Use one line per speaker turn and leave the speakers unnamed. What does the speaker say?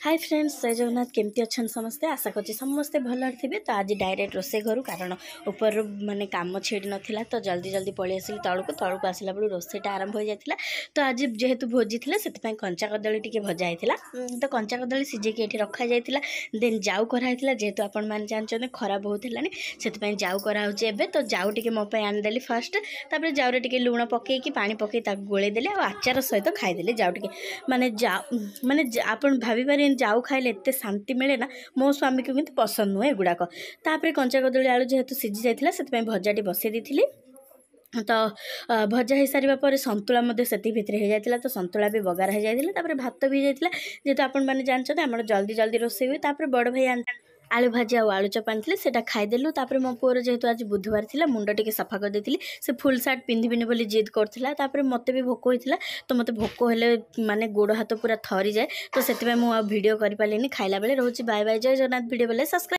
Hi friends जय जगन्नाथ केमती अच्छा समस्ते आशा कर समस्ते भल थे। तो आज डायरेक्ट रोसे घर कारण ऊपर माने काम छेड़ी नाला तो जल्दी जल्दी पलि आसिली तलू आसला बेलू रोसेटा आरंभ हो जाता। तो आज जेहेतु भोजी थी से कंचा कदली टी भजा होता तो कंचा कदली सीझेक ये रखा जाता। देन जाऊ कराई जेहेतु आपण मैंने जानते खरा बहुत है जाऊ कराऊे तो जाऊ टी मोपाई आनीदेली फास्ट तापर जाऊरे टी लुण पकईकि पा पकई गोलेदेली आचार सहित खाईदेली जाऊ टी माने आप भाई जाऊ खाइले एत शांति मिले ना मो स्वामी को किंतु पसंद नुहे एगुड़ाक। तापर कंचा कदली आलू जेहेतु सीझी जाता से भजाटी बसई दी तो भजा हो सारा पर सतुला से भितर हो जाता तो सतुला भी बगार हो जाता भात भी जाता जेहेतु आपण मैंने जानते आम जल्दी जल्दी रोसे हुए। तापर बड़ भाई आलू भाजी आलू चप आनी से खाईदेलु। तापर मो पुअर जेहेतु आज बुधवार थी मुंड टे सफा कर देती से फुल सार्ट पिंधिबिनी बोली जिद करता। मत भी भोक होता तो मत भोक हेले माने गोड़ हाथ पूरा थरी जाए तो से मुझे वीडियो कर पारे खाइला बेले रोचे। बाय बाय जय जगन्नाथ। वीडियो बेले सब्सक्राइब।